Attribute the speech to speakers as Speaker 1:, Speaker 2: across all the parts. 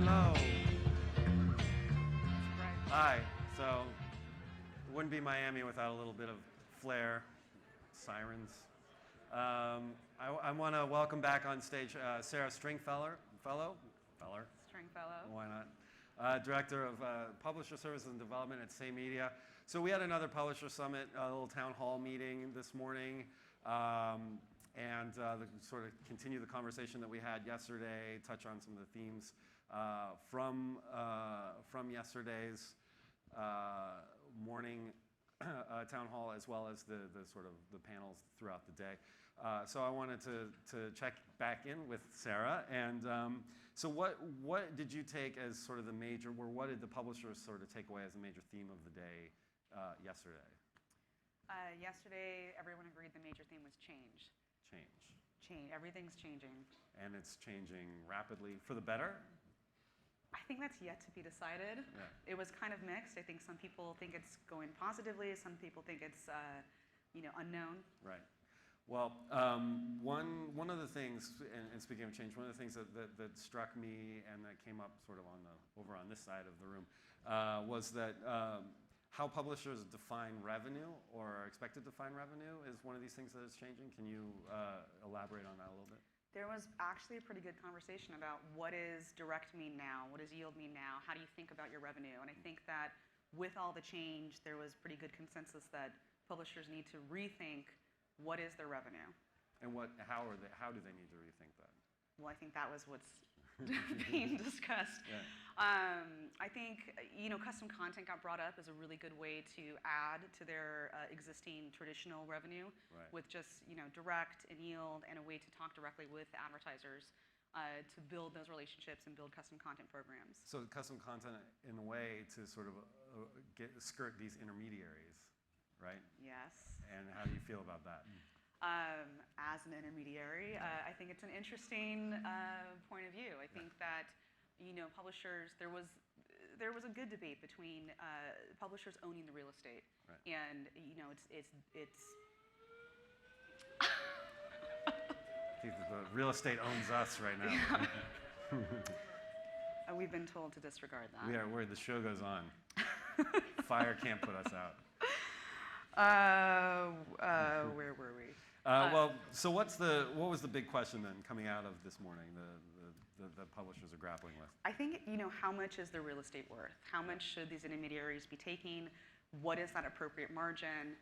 Speaker 1: Hello. Hi. So it wouldn't be Miami without a little bit of flair, sirens. I want to welcome back on stage Sarah Stringfellow.
Speaker 2: Stringfellow.
Speaker 1: Why not? Director of Publisher Services and Development at Say Media. So we had another Publisher Summit, a little town hall meeting this morning. And sort of continue the conversation that we had yesterday, touch on some of the themes from yesterday's morning town hall, as well as the sort of the panels throughout the day. So I wanted to check back in with Sarah. And so what did you take as sort of the major, or what did the publishers sort of take away as a major theme of the day yesterday?
Speaker 2: Yesterday, everyone agreed the major theme was change. Change. Everything's changing.
Speaker 1: And it's changing rapidly for the better?
Speaker 2: I think that's yet to be decided.
Speaker 1: Yeah.
Speaker 2: It was kind of mixed. I think some people think it's going positively. Some people think it's unknown.
Speaker 1: Right. Well, one of the things, and speaking of change, one of the things that struck me and that came up sort of over on this side of the room was that how publishers define revenue or are expected to define revenue is one of these things that is changing. Can you elaborate on that a little bit?
Speaker 2: There was actually a pretty good conversation about what does direct mean now, what does yield mean now, how do you think about your revenue? And I think that with all the change, there was pretty good consensus that publishers need to rethink what is their revenue.
Speaker 1: And how do they need to rethink that?
Speaker 2: Well, I think that was what's being discussed.
Speaker 1: Yeah.
Speaker 2: I think custom content got brought up as a really good way to add to their existing traditional revenue,
Speaker 1: right,
Speaker 2: with just direct and yield and a way to talk directly with advertisers to build those relationships and build custom content programs.
Speaker 1: So custom content in a way to sort of skirt these intermediaries, right?
Speaker 2: Yes.
Speaker 1: And how do you feel about that?
Speaker 2: As an intermediary, I think it's an interesting point of view. I think that publishers, there was a good debate between publishers owning the real estate,
Speaker 1: right,
Speaker 2: and it's.
Speaker 1: I think that the real estate owns us right now.
Speaker 2: Yeah. We've been told to disregard that.
Speaker 1: We are where the show goes on. Fire can't put us out.
Speaker 2: Where were we?
Speaker 1: Well, so what was the big question then coming out of this morning the publishers are grappling with?
Speaker 2: I think, how much is the real estate worth? How much should these intermediaries be taking? What is that appropriate margin?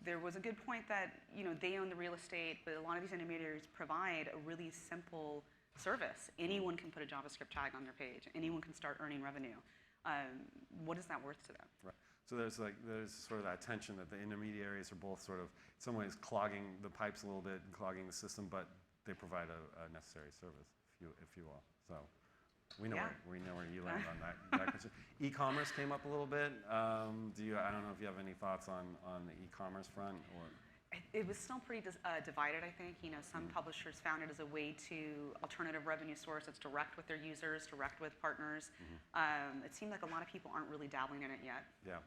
Speaker 2: There was a good point that, they own the real estate, but a lot of these intermediaries provide a really simple service. Anyone can put a JavaScript tag on their page. Anyone can start earning revenue. What is that worth to them?
Speaker 1: Right. So there's sort of that tension that the intermediaries are both sort of, in some ways, clogging the pipes a little bit and clogging the system, but they provide a necessary service, if you will. So we know where you land on that question. E-commerce came up a little bit. I don't know if you have any thoughts on the e-commerce front, or.
Speaker 2: It was still pretty divided, I think. Some publishers found it as a way to alternative revenue source. It's direct with their users, direct with partners. It seemed like a lot of people aren't really dabbling in it yet.
Speaker 1: Yeah.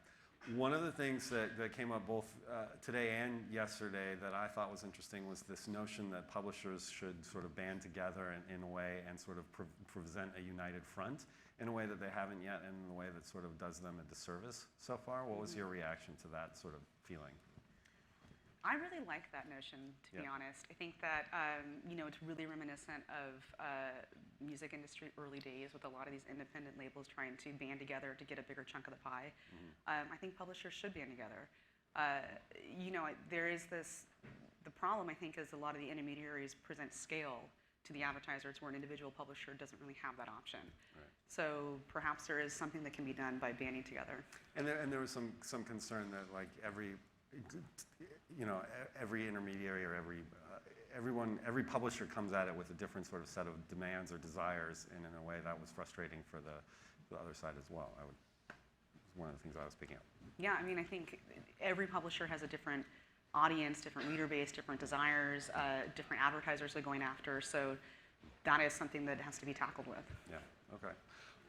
Speaker 1: One of the things that came up both today and yesterday that I thought was interesting was this notion that publishers should sort of band together in a way and sort of present a united front in a way that they haven't yet, and in a way that sort of does them a disservice so far. What was your reaction to that sort of feeling?
Speaker 2: I really like that notion, to be honest. I think that it's really reminiscent of music industry early days, with a lot of these independent labels trying to band together to get a bigger chunk of the pie. I think publishers should band together. There is the problem, I think, is a lot of the intermediaries present scale to the advertisers where an individual publisher doesn't really have that option.
Speaker 1: Right.
Speaker 2: So perhaps there is something that can be done by banding together.
Speaker 1: And there was some concern that like every intermediary or every publisher comes at it with a different sort of set of demands or desires, and in a way that was frustrating for the other side as well. It's one of the things I was picking up.
Speaker 2: Yeah, I mean, I think every publisher has a different audience, different reader base, different desires, different advertisers they're going after. So that is something that has to be tackled with.
Speaker 1: Yeah. Okay.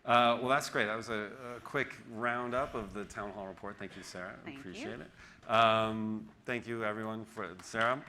Speaker 1: Well, that's great. That was a quick roundup of the town hall report. Thank you, Sarah.
Speaker 2: Thank you.
Speaker 1: Appreciate it. Thank you, everyone, for Sarah.